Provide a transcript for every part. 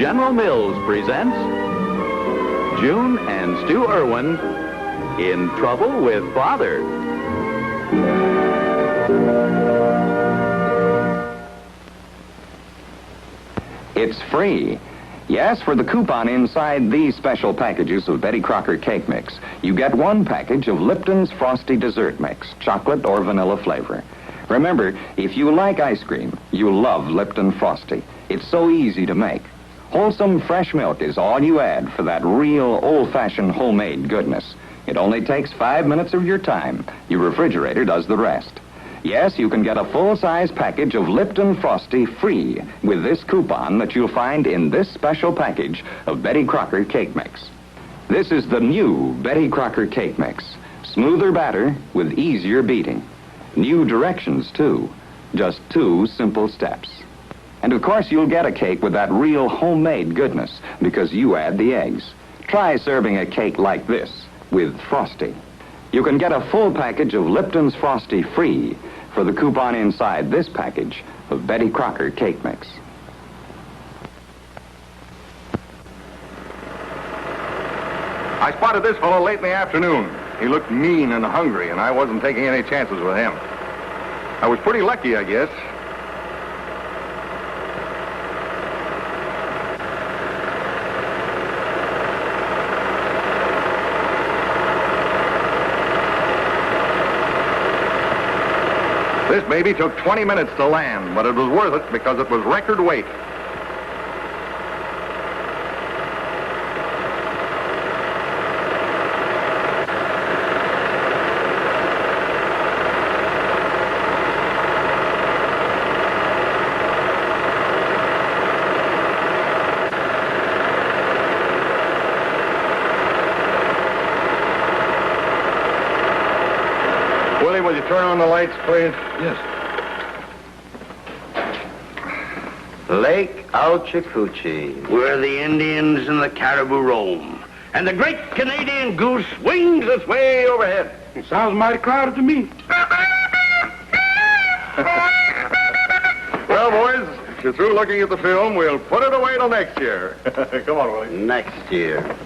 General Mills presents June and Stu Irwin in Trouble with Father. It's free. Yes, for the coupon inside these special packages of Betty Crocker Cake Mix, you get one package of Lipton's Frosty Dessert Mix, chocolate or vanilla flavor. Remember, if you like ice cream, you'll love Lipton Frosty. It's so easy to make. Wholesome fresh milk is all you add for that real old-fashioned homemade goodness. It only takes 5 minutes of your time. Your refrigerator does the rest. Yes, you can get a full-size package of Lipton Frosty free with this coupon that you'll find in this special package of Betty Crocker Cake Mix. This is the new Betty Crocker Cake Mix. Smoother batter with easier beating. New directions, too. Just 2 simple steps. And, of course, you'll get a cake with that real homemade goodness because you add the eggs. Try serving a cake like this with Frosty. You can get a full package of Lipton's Frosty free for the coupon inside this package of Betty Crocker Cake Mix. I spotted this fellow late in the afternoon. He looked mean and hungry, and I wasn't taking any chances with him. I was pretty lucky, I guess. This baby took 20 minutes to land, but it was worth it because it was record weight. Willie, will you turn on the lights, please? Yes. Lake Alchicoochee, where the Indians and the caribou roam, and the great Canadian goose wings its way overhead. It sounds mighty crowded to me. Well, boys, if you're through looking at the film, we'll put it away till next year. Come on, Willie. Next year.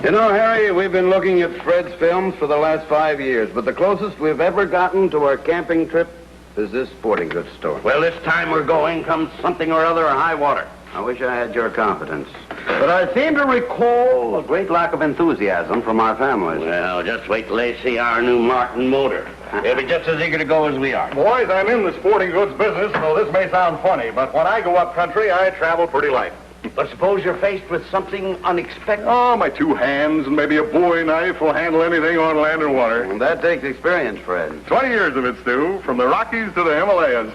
You know, Harry, we've been looking at Fred's films for the last 5 years, but the closest we've ever gotten to our camping trip is this sporting goods store. Well, this time we're going comes something or other high water. I wish I had your confidence. But I seem to recall a great lack of enthusiasm from our families. Well, just wait till they see our new Martin motor. They'll be just as eager to go as we are. Boys, I'm in the sporting goods business, so this may sound funny, but when I go up country, I travel pretty light. But suppose you're faced with something unexpected. Oh, my 2 hands and maybe a bowie knife will handle anything on land or water. Well, that takes experience, Fred. 20 years of it, Stu, from the Rockies to the Himalayas.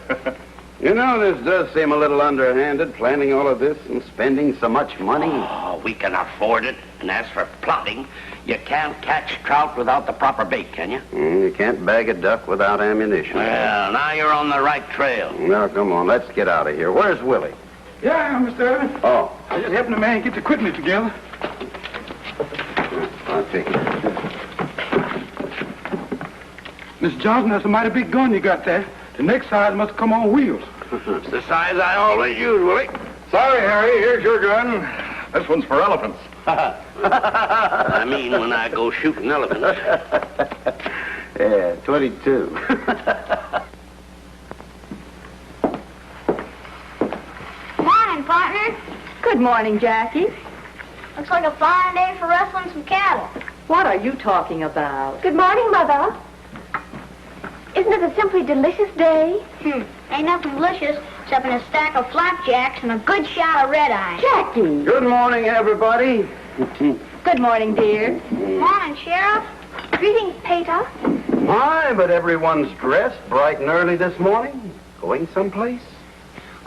You know, this does seem a little underhanded, planning all of this and spending so much money. Oh, we can afford it. And as for plotting, you can't catch trout without the proper bait, can you? You can't bag a duck without ammunition. Well, now you're on the right trail. Now, come on, let's get out of here. Where's Willie? Yeah, Mr. Irvin. Oh. I just helping the man get the equipment together. I'll take it. Miss Johnson, that's a mighty big gun you got there. The next size must come on wheels. It's the size I always use, Willie. Sorry, Harry, here's your gun. This one's for elephants. I mean, when I go shooting elephants. Yeah, 22. Morning, partner. Good morning, Jackie. Looks like a fine day for rustling some cattle. What are you talking about? Good morning, Mother. Isn't it a simply delicious day? Ain't nothing delicious except a stack of flapjacks and a good shot of red-eye. Jackie! Good morning, everybody. Good morning, dear. Morning, Sheriff. Greetings, Peter. My, but everyone's dressed bright and early this morning. Going someplace?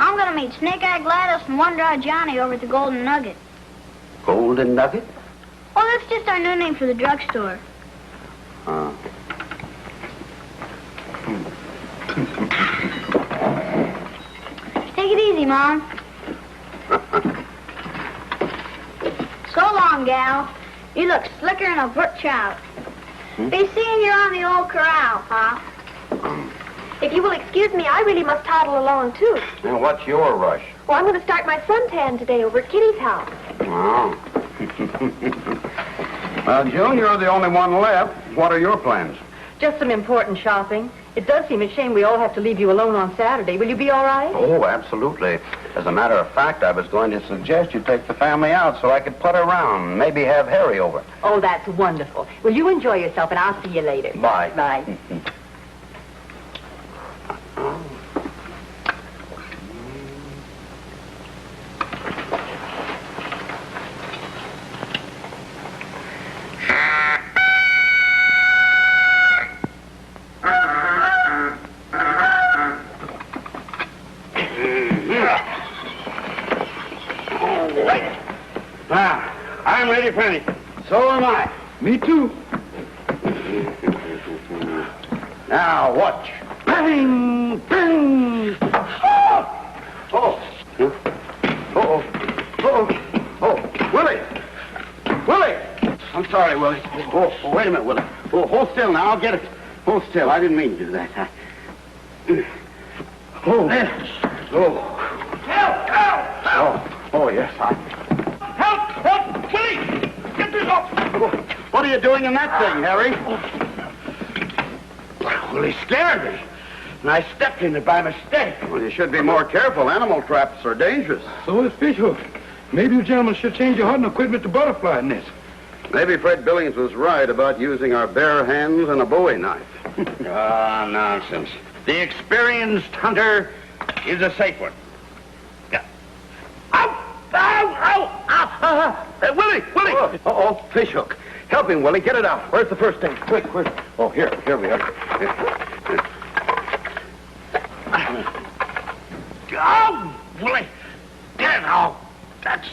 I'm going to meet Snake-Eye Gladys and One-Draw Johnny over at the Golden Nugget. Golden Nugget? Oh, that's just our new name for the drugstore. Take it easy, Mom. So long, gal. You look slicker than a brook trout. Be seeing you on the old corral, Pop. If you will excuse me, I really must toddle along, too. Now, what's your rush? Well, I'm going to start my suntan today over at Kitty's house. Oh. Well, June, you're the only one left. What are your plans? Just some important shopping. It does seem a shame we all have to leave you alone on Saturday. Will you be all right? Oh, absolutely. As a matter of fact, I was going to suggest you take the family out so I could put around, maybe have Harry over. Oh, that's wonderful. Well, you enjoy yourself, and I'll see you later. Bye. Bye. I'm ready for anything. So am I. Me too. Now, watch. Bang! Bang! Oh! Oh! Oh! Oh! Oh! Willie! Willie! I'm sorry, Willie. Oh, wait a minute, Willie. Oh, hold still now. I'll get it. Hold still. I didn't mean to do that. Oh. Oh. Help! Help! Oh, yes, Help! Help! Willie! Get this off! What are you doing in that thing, Harry? Well, he scared me. And I stepped in it by mistake. Well, you should be more careful. Animal traps are dangerous. So is fishhook. Maybe you gentlemen should change your hunting equipment to butterfly nets. Maybe Fred Billings was right about using our bare hands and a Bowie knife. Nonsense. The experienced hunter is a safe one. Yeah. Ow! Ow! Ow! Ow! Willie! Willie! Uh-oh, fishhook. Help him, Willie. Get it out. Where's the first aid? Quick. Oh, here we are. Oh, Willie. Get it out. That's...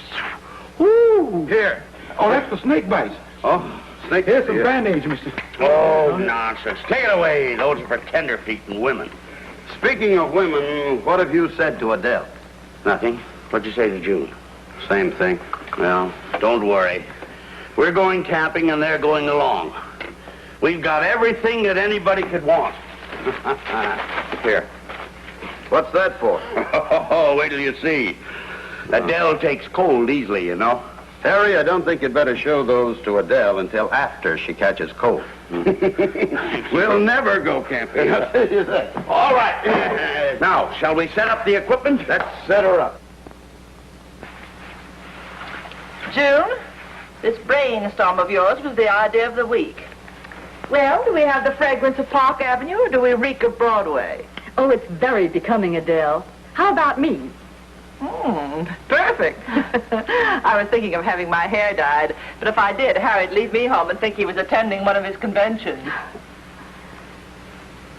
Ooh. Here. Oh, that's for snake bites. Oh, snake. Here's some bandage, mister. Oh, nonsense. Take it away. Those are for tenderfeet and women. Speaking of women, what have you said to Adele? Nothing. What'd you say to June? Same thing. Well, don't worry. We're going camping and they're going along. We've got everything that anybody could want. Here. What's that for? Oh, wait till you see. Adele takes cold easily, you know. Harry, I don't think you'd better show those to Adele until after she catches cold. We'll never go camping. All right. Now, shall we set up the equipment? Let's set her up. June, this brainstorm of yours was the idea of the week. Well, do we have the fragrance of Park Avenue or do we reek of Broadway? Oh, it's very becoming, Adele. How about me? Perfect. I was thinking of having my hair dyed, but if I did, Harry'd leave me home and think he was attending one of his conventions.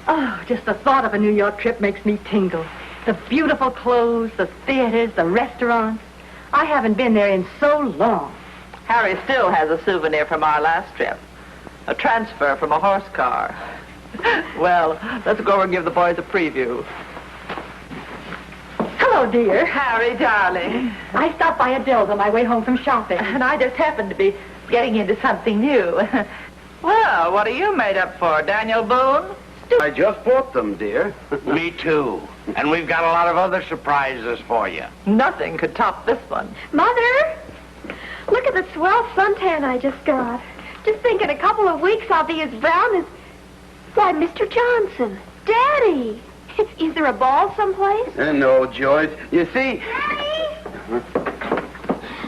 Oh, just the thought of a New York trip makes me tingle. The beautiful clothes, the theaters, the restaurants. I haven't been there in so long. Harry still has a souvenir from our last trip. A transfer from a horse car. Well, let's go over and give the boys a preview. Hello, dear. Harry, darling. I stopped by Adele's on my way home from shopping. And I just happened to be getting into something new. Well, what are you made up for, Daniel Boone? I just bought them, dear. Me too. And we've got a lot of other surprises for you. Nothing could top this one. Mother, look at the swell suntan I just got. Just think in a couple of weeks I'll be as brown as... Why, Mr. Johnson. Daddy. Is there a ball someplace? No, Joyce. You see... Daddy!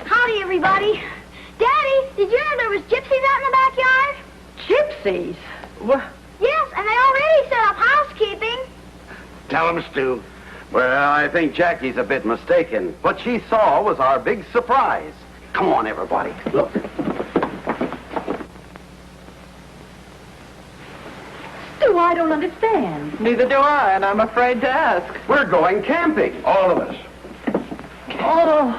Howdy, everybody. Daddy, did you know there was gypsies out in the backyard? Gypsies? What? Yes, and they already set up housekeeping. Tell him, Stu. Well, I think Jackie's a bit mistaken. What she saw was our big surprise. Come on, everybody. Look. Stu, I don't understand. Neither do I, and I'm afraid to ask. We're going camping, all of us. Oh,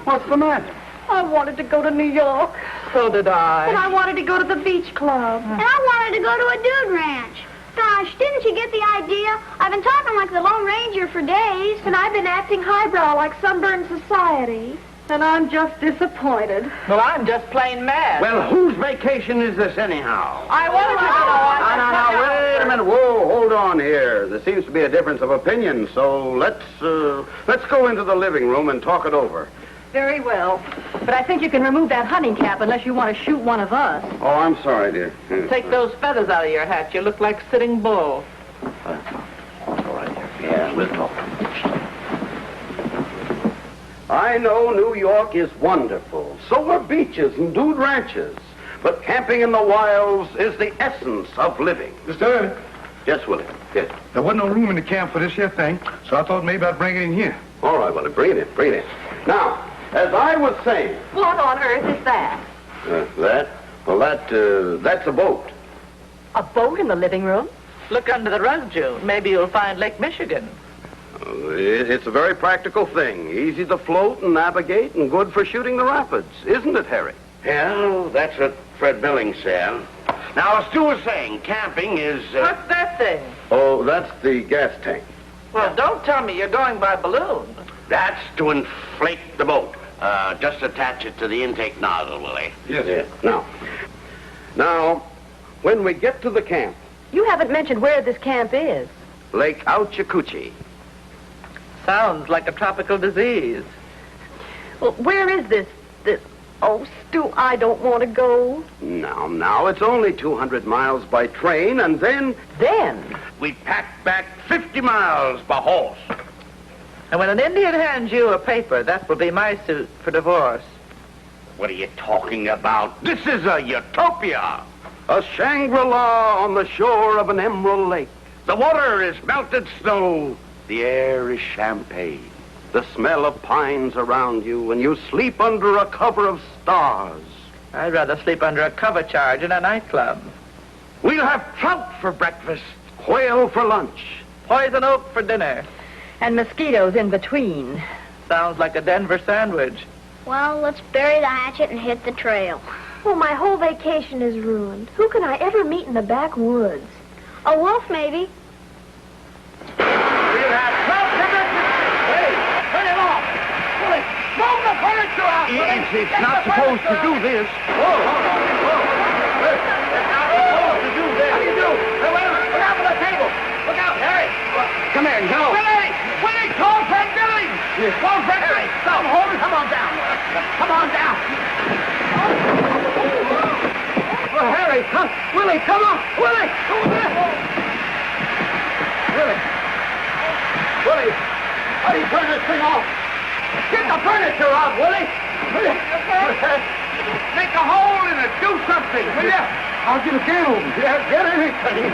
What's the matter? I wanted to go to New York. So did I. And I wanted to go to the beach club. And I wanted to go to a dude ranch. Gosh, didn't you get the idea? I've been talking like the Lone Ranger for days. And I've been acting highbrow like Sunburned Society. And I'm just disappointed. Well, I'm just plain mad. Well, whose vacation is this anyhow? I wanted to know. Now, wait a minute. Whoa, hold on here. There seems to be a difference of opinion, so let's go into the living room and talk it over. Very well. But I think you can remove that hunting cap unless you want to shoot one of us. Oh, I'm sorry, dear. Take those feathers out of your hat. You look like Sitting Bull. All right, dear. Yeah, we'll talk. I know New York is wonderful. So are beaches and dude ranches. But camping in the wilds is the essence of living. Mr. Irving, Yes, Willie. Yes. there wasn't no room in the camp for this here thing, so I thought maybe I'd bring it in here. All right, Willie, bring it in, bring it in. Now, as I was saying... What on earth is that? That's a boat. A boat in the living room? Look under the rug, June. Maybe you'll find Lake Michigan. It's a very practical thing. Easy to float and navigate and good for shooting the rapids. Isn't it, Harry? Well, that's what Fred Billings said. Now, as Stu was saying, camping is... What's that thing? Oh, that's the gas tank. Well, don't tell me you're going by balloon. That's to inflate the boat. Just attach it to the intake nozzle, Willie. Yes. Now, when we get to the camp, You haven't mentioned where this camp is. Lake Ouchicuchi. Sounds like a tropical disease. Well, where is this? Oh, Stu, I don't want to go. Now, it's only 200 miles by train, and then... We packed back 50 miles by horse. And when an Indian hands you a paper, that will be my suit for divorce. What are you talking about? This is a utopia. A Shangri-La on the shore of an emerald lake. The water is melted snow. The air is champagne. The smell of pines around you, and you sleep under a cover of stars. I'd rather sleep under a cover charge in a nightclub. We'll have trout for breakfast. Quail for lunch. Poison oak for dinner. And mosquitoes in between. Sounds like a Denver sandwich. Well, let's bury the hatchet and hit the trail. Well, my whole vacation is ruined. Who can I ever meet in the backwoods? A wolf, maybe. We'll have trout for breakfast. Hey, turn it off. Willie, move the furniture out. It's not supposed to do this. Whoa, hold on. Whoa. It's not supposed to do this. What do you do? Hey, wait a minute. Look out for the table. Look out, Harry. Come here, no. Willie, call Fred Billings. Call Fred Billings. Come on down. Come on down. Oh, Harry, come. Willie, come on. Willie. Willie, how do you turn this thing off? Get the furniture out, Willie. Make a hole in it. Do something, will you? I'll get a can open. Yeah, get anything.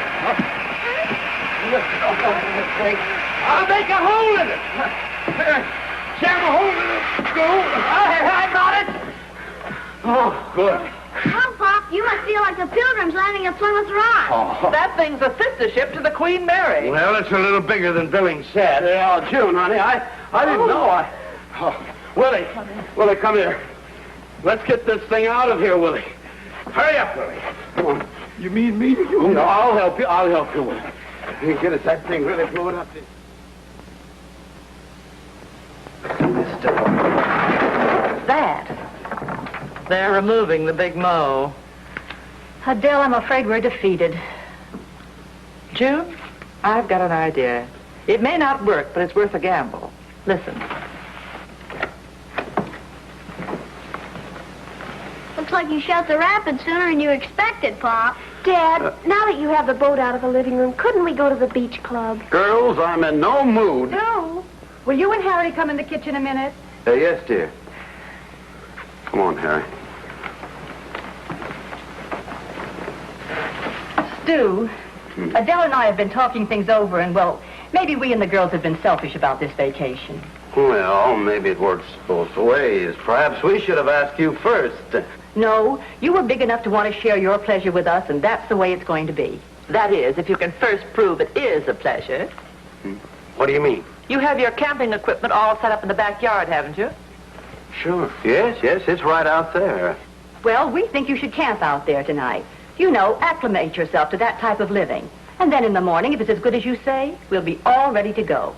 I'll make a hole in it. Jam a hole in it. Go. I got it. Oh, good. Well, Pop, you must feel like the Pilgrims landing at Plymouth Rock. That thing's a sister ship to the Queen Mary. Well, it's a little bigger than Billings said. Oh, June, honey, I didn't know. Willie, come here. Let's get this thing out of here, Willie. Hurry up, Willie. Come on. You mean me? You? No, I'll help you, Willie. You get us that thing really blew it up. That. They're removing the big mow. Adele, I'm afraid we're defeated. June, I've got an idea. It may not work, but it's worth a gamble. Listen. Looks like you shot the rapids sooner than you expected, Pop. Dad, now that you have the boat out of the living room, couldn't we go to the beach club? Girls, I'm in no mood. No. Will you and Harry come in the kitchen a minute? Yes, dear. Come on, Harry. Stu, Adele and I have been talking things over, and, well, maybe we and the girls have been selfish about this vacation. Well, maybe it works both ways. Perhaps we should have asked you first. No, you were big enough to want to share your pleasure with us, and that's the way it's going to be. That is, if you can first prove it is a pleasure. What do you mean? You have your camping equipment all set up in the backyard, haven't you? Sure. Yes, it's right out there. Well, we think you should camp out there tonight. You know, acclimate yourself to that type of living. And then in the morning, if it's as good as you say, we'll be all ready to go.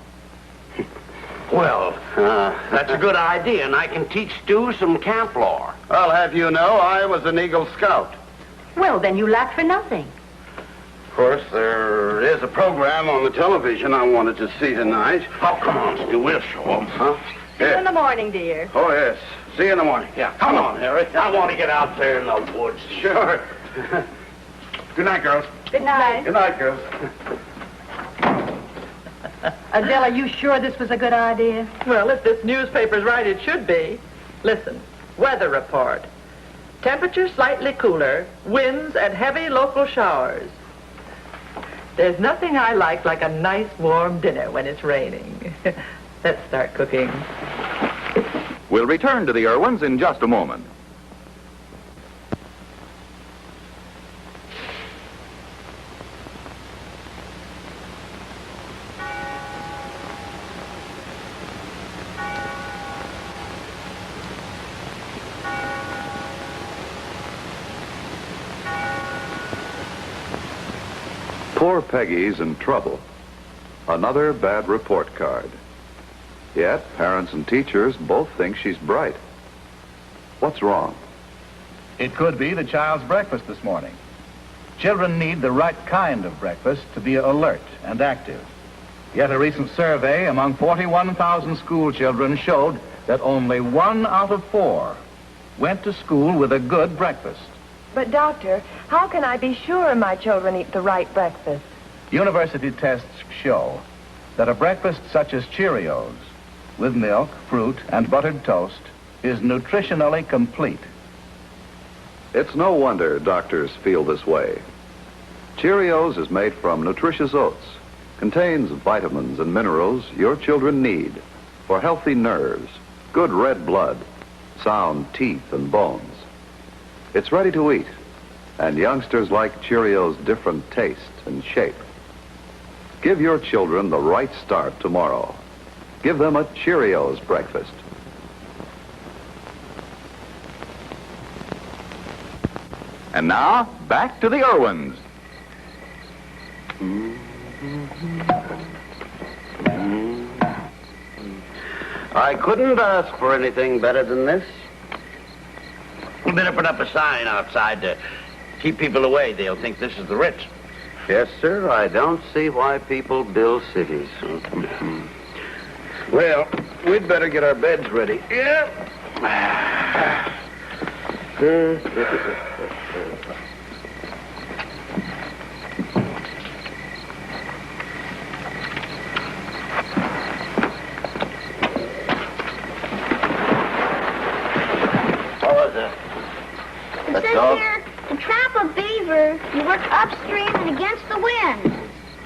Well, that's a good idea, and I can teach Stu some camp lore. I'll have you know, I was an Eagle Scout. Well, then you lack for nothing. Of course, there is a program on the television I wanted to see tonight. Oh, come on, Stu, we'll show them. Huh? See you in the morning, dear. Oh, yes. See you in the morning. Yeah, come on, Harry. I want to get out there in the woods. Sure. Good night, girls. Good night. Good night, girls. Adele, are you sure this was a good idea? Well, if this newspaper's right, it should be. Listen, weather report. Temperature slightly cooler, winds and heavy local showers. There's nothing I like a nice warm dinner when it's raining. Let's start cooking. We'll return to the Irwins in just a moment. Poor Peggy's in trouble. Another bad report card. Yet, parents and teachers both think she's bright. What's wrong? It could be the child's breakfast this morning. Children need the right kind of breakfast to be alert and active. Yet a recent survey among 41,000 school children showed that only 1 out of 4 went to school with a good breakfast. But, Doctor, how can I be sure my children eat the right breakfast? University tests show that a breakfast such as Cheerios, with milk, fruit, and buttered toast, is nutritionally complete. It's no wonder doctors feel this way. Cheerios is made from nutritious oats, contains vitamins and minerals your children need for healthy nerves, good red blood, sound teeth and bones. It's ready to eat, and youngsters like Cheerios' different taste and shape. Give your children the right start tomorrow. Give them a Cheerios breakfast. And now, back to the Irwins. I couldn't ask for anything better than this. We better put up a sign outside to keep people away. They'll think this is the Ritz. Yes, sir. I don't see why people build cities. Well, we'd better get our beds ready. Yeah. What was it? It says here, to trap a beaver, you work upstream and against the wind.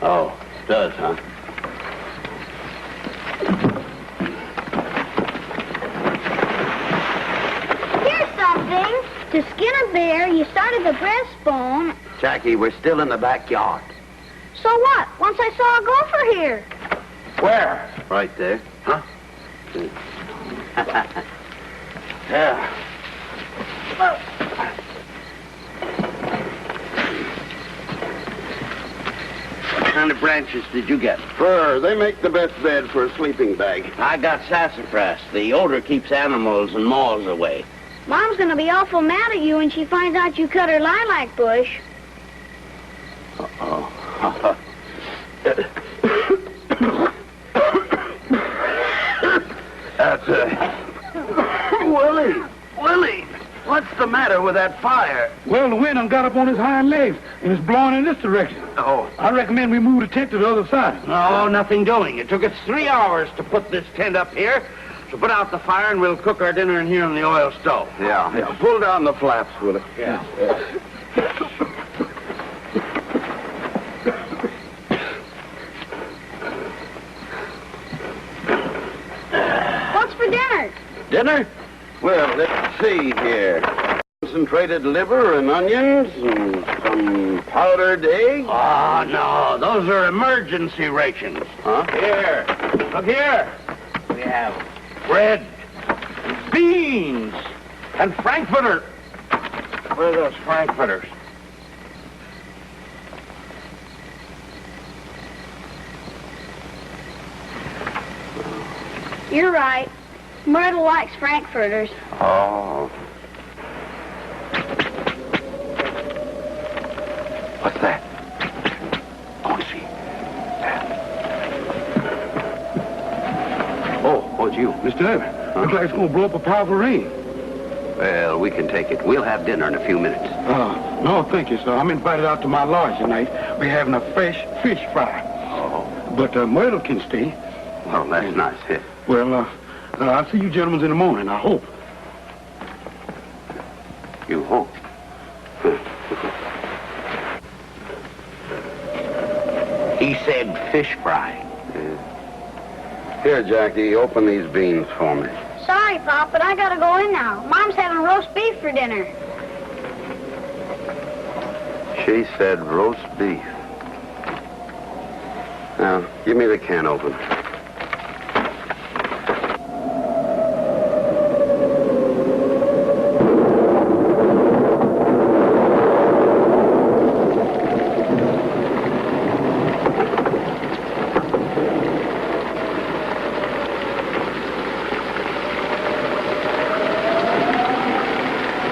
Oh, it does, huh? Here's something. To skin a bear, you start at the breastbone. Jackie, we're still in the backyard. So what? Once I saw a gopher here. Where? Right there. Huh? Yeah. What kind of branches did you get? Fur. They make the best bed for a sleeping bag. I got sassafras. The odor keeps animals and moths away. Mom's gonna be awful mad at you when she finds out you cut her lilac bush. Uh-oh. That's Willie, what's the matter with that fire? Well, the wind done got up on his hind legs, and it's blowing in this direction. Oh. I recommend we move the tent to the other side. No, nothing doing. It took us 3 hours to put this tent up here. So put out the fire and we'll cook our dinner in here on the oil stove. Yeah. Pull down the flaps, Willie. Yeah. What's for dinner? Dinner? Well, let's see here. Concentrated liver and onions and some powdered egg. Oh, no. Those are emergency rations. Huh? Here. Look here. We have bread, and beans, and frankfurter. Where are those frankfurters? You're right. Myrtle likes frankfurters. Oh. What's that? Oh, see. Oh, it's you. Mr. Avett, looks like it's going to blow up a powerful rain. Well, we can take it. We'll have dinner in a few minutes. No, thank you, sir. I'm invited out to my lodge tonight. We're having a fresh fish fry. Oh. But Myrtle can stay. Well, that's nice. Well, I'll see you gentlemen in the morning, I hope. You hope. He said fish fry. Yeah. Here, Jackie, open these beans for me. Sorry, Pop, but I gotta go in now. Mom's having roast beef for dinner. She said roast beef. Now, give me the can opener.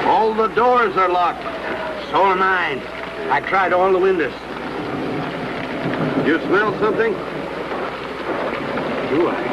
All the doors are locked. So are mine. I tried all the windows. You smell something? Do I?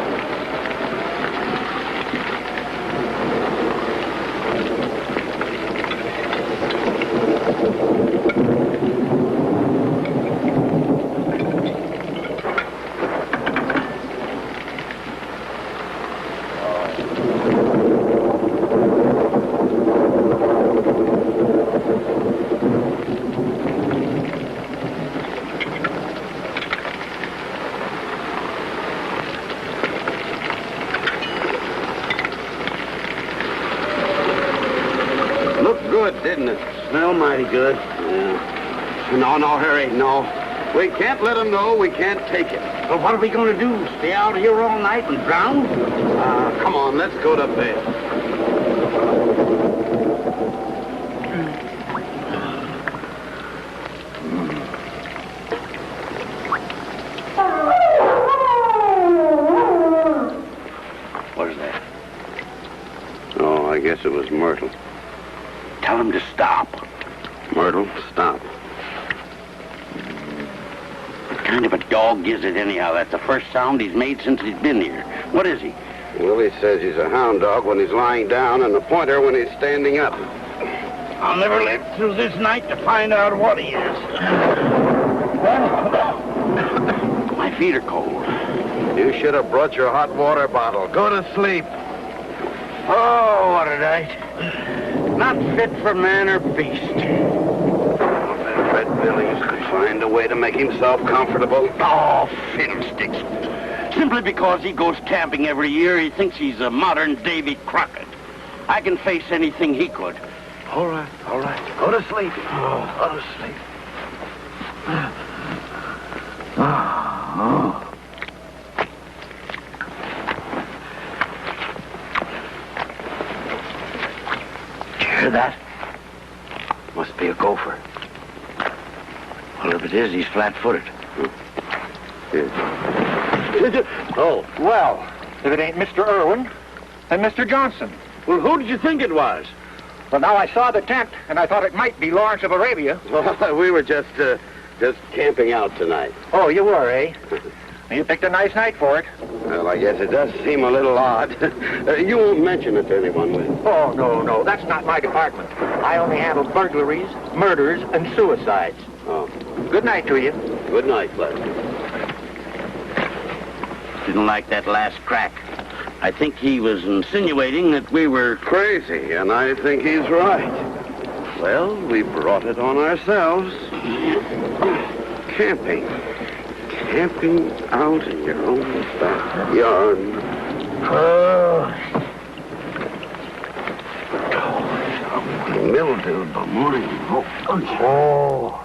Good, didn't it? Smell mighty good. Yeah. No, hurry, no. We can't let them know we can't take it. Well, what are we going to do? Stay out here all night and drown? Come on, let's go to bed. What is that? Oh, I guess it was Myrtle. Tell him to stop. Myrtle, stop. What kind of a dog is it anyhow? That's the first sound he's made since he's been here. What is he? Willie says he's a hound dog when he's lying down and a pointer when he's standing up. I'll never live through this night to find out what he is. My feet are cold. You should have brought your hot water bottle. Go to sleep. Oh, what a night. Not fit for man or beast. That Red Billy's could find a way to make himself comfortable. Oh, fiddlesticks. Simply because he goes camping every year, he thinks he's a modern Davy Crockett. I can face anything he could. All right. Go to sleep. Go to sleep. Hear that? Must be a gopher. Well, if it is, he's flat-footed. Oh. Well, if it ain't Mr. Irwin, then Mr. Johnson. Well, who did you think it was? Well, now I saw the tent, and I thought it might be Lawrence of Arabia. Well, we were just camping out tonight. Oh, you were, eh? You picked a nice night for it. Well, I guess it does seem a little odd. You won't mention it to anyone, will you? Oh, no. That's not my department. I only handle burglaries, murders, and suicides. Oh. Good night to you. Good night, Bud. Didn't like that last crack. I think he was insinuating that we were crazy, and I think he's right. Well, we brought it on ourselves. Camping. Camping out in your own backyard. Mildewed the morning. Oh.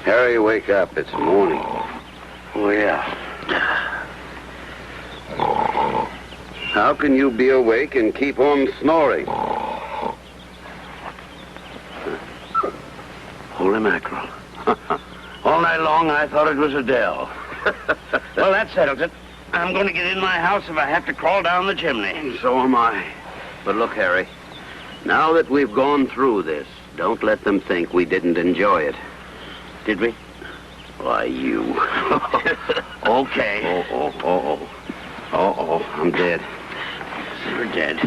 Harry, wake up. It's morning. Oh, yeah. How can you be awake and keep on snoring? Holy mackerel. All night long, I thought it was Adele. Well, that settles it. I'm going to get in my house if I have to crawl down the chimney. So am I. But look, Harry, now that we've gone through this, don't let them think we didn't enjoy it. Did we? Why, you. Okay. Oh, I'm dead. You're dead.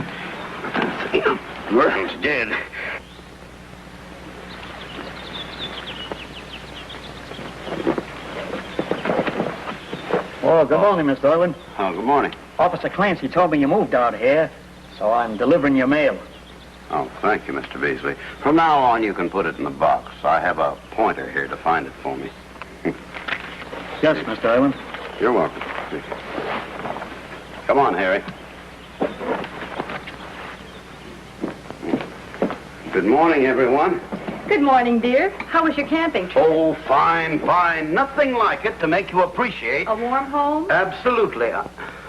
Merle's dead. Oh, good morning, Mr. Irwin. Oh, good morning. Officer Clancy told me you moved out here, so I'm delivering your mail. Oh, thank you, Mr. Beasley. From now on, you can put it in the box. I have a pointer here to find it for me. Yes, Mr. Irwin. You're welcome. Come on, Harry. Good morning, everyone. Good morning, dear. How was your camping trip? Oh, fine. Nothing like it to make you appreciate. A warm home? Absolutely.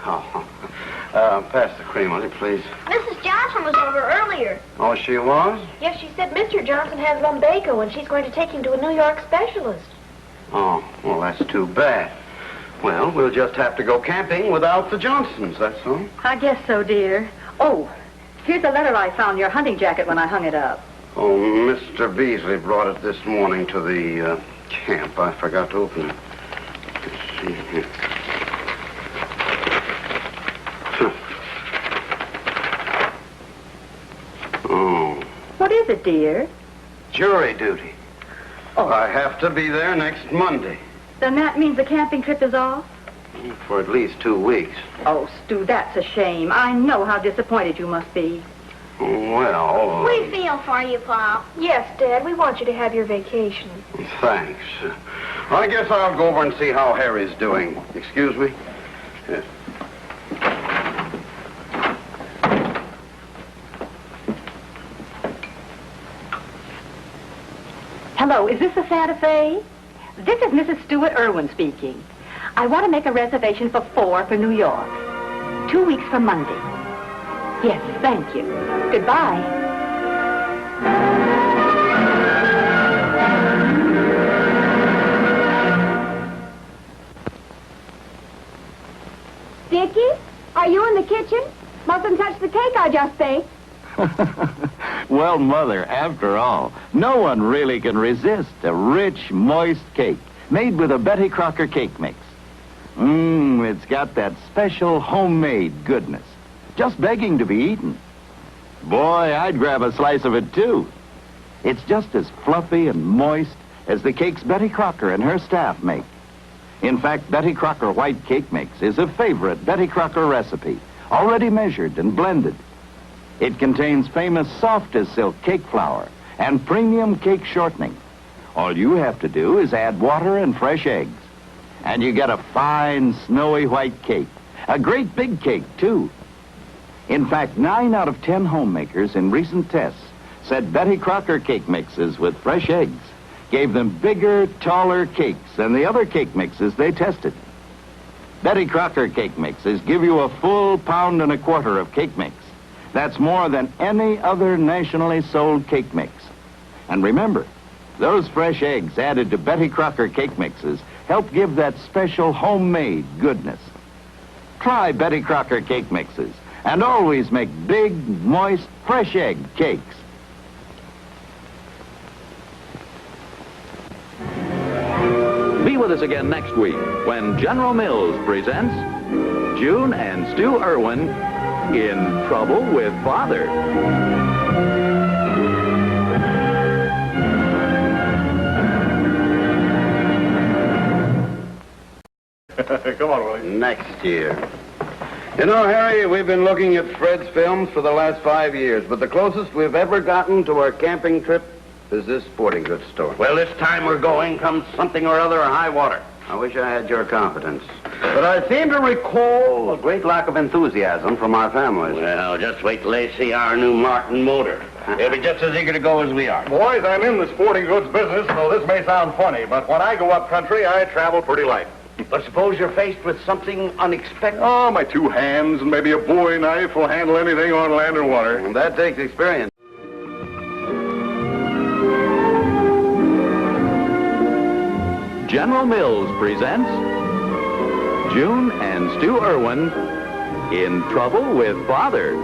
Pass the cream on it, please. Mrs. Johnson was over earlier. Oh, she was? Yes, she said Mr. Johnson has lumbago and she's going to take him to a New York specialist. Oh, well, that's too bad. Well, we'll just have to go camping without the Johnsons, that's all. I guess so, dear. Oh, here's a letter I found in your hunting jacket when I hung it up. Oh, Mr. Beasley brought it this morning to the camp. I forgot to open it. Let's see here. Oh. What is it, dear? Jury duty. Oh. I have to be there next Monday. Then that means the camping trip is off? For at least 2 weeks. Oh, Stu, that's a shame. I know how disappointed you must be. Well... We feel for you, Pop. Yes, Dad, we want you to have your vacation. Thanks. I guess I'll go over and see how Harry's doing. Excuse me? Yes. Hello, is this the Santa Fe? This is Mrs. Stewart Irwin speaking. I want to make a reservation for 4 for New York. 2 weeks from Monday. Yes, thank you. Goodbye. Dickie, are you in the kitchen? Mustn't touch the cake I just baked. Well, Mother, after all, no one really can resist a rich, moist cake made with a Betty Crocker cake mix. It's got that special homemade goodness, just begging to be eaten. Boy, I'd grab a slice of it, too. It's just as fluffy and moist as the cakes Betty Crocker and her staff make. In fact, Betty Crocker white cake mix is a favorite Betty Crocker recipe, already measured and blended. It contains famous soft as silk cake flour and premium cake shortening. All you have to do is add water and fresh eggs, and you get a fine, snowy white cake. A great big cake, too. In fact, 9 out of 10 homemakers in recent tests said Betty Crocker cake mixes with fresh eggs gave them bigger, taller cakes than the other cake mixes they tested. Betty Crocker cake mixes give you a full 1.25 pounds of cake mix. That's more than any other nationally sold cake mix. And remember, those fresh eggs added to Betty Crocker cake mixes help give that special homemade goodness. Try Betty Crocker cake mixes and always make big, moist, fresh egg cakes. Be with us again next week when General Mills presents June and Stu Irwin in Trouble with Father. Come on, Willie. Next year. You know, Harry, we've been looking at Fred's films for the last 5 years, but the closest we've ever gotten to our camping trip is this sporting goods store. Well, this time we're going comes something or other high water. I wish I had your confidence. But I seem to recall a great lack of enthusiasm from our families. Well, just wait till they see our new Martin motor. They'll be just as eager to go as we are. Boys, I'm in the sporting goods business, so this may sound funny, but when I go up country, I travel pretty light. But suppose you're faced with something unexpected. Oh, my 2 hands and maybe a bowie knife will handle anything on land or water. And that takes experience. General Mills presents June and Stu Irwin in Trouble with Father.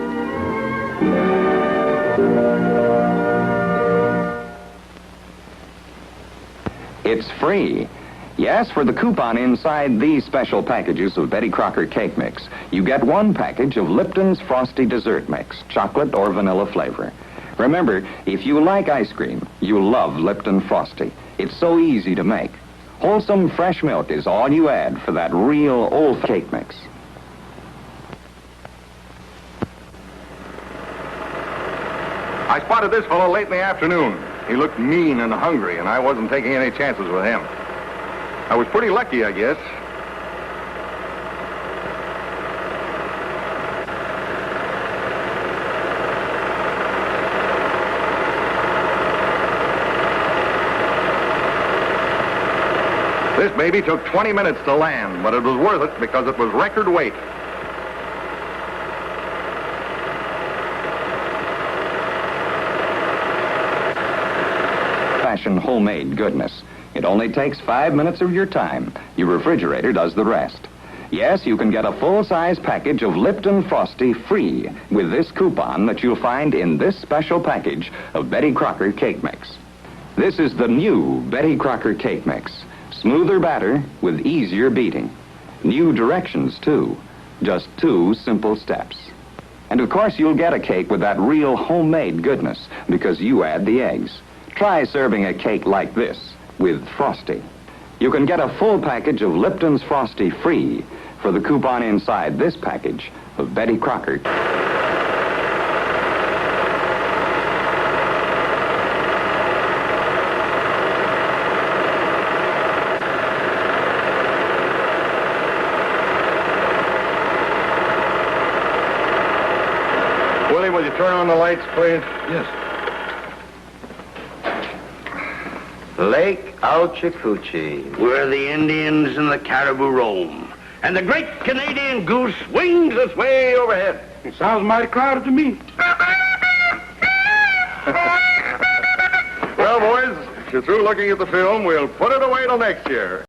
It's free. Yes, for the coupon inside these special packages of Betty Crocker Cake Mix, you get 1 package of Lipton's Frosty Dessert Mix, chocolate or vanilla flavor. Remember, if you like ice cream, you'll love Lipton Frosty. It's so easy to make. Wholesome fresh milk is all you add for that real old cake mix. I spotted this fellow late in the afternoon. He looked mean and hungry, and I wasn't taking any chances with him. I was pretty lucky, I guess. This baby took 20 minutes to land, but it was worth it because it was record weight. Fashion homemade goodness. It only takes 5 minutes of your time. Your refrigerator does the rest. Yes, you can get a full-size package of Lipton Frosty free with this coupon that you'll find in this special package of Betty Crocker Cake Mix. This is the new Betty Crocker Cake Mix. Smoother batter with easier beating. New directions, too. Just 2 simple steps. And of course, you'll get a cake with that real homemade goodness because you add the eggs. Try serving a cake like this with Frosty. You can get a full package of Lipton's Frosty free for the coupon inside this package of Betty Crocker. Willie, will you turn on the lights, please? Yes. Lake Ouchicoochee, where the Indians and the caribou roam, and the great Canadian goose swings its way overhead. It sounds mighty crowded to me. Well, boys, if you're through looking at the film, we'll put it away till next year.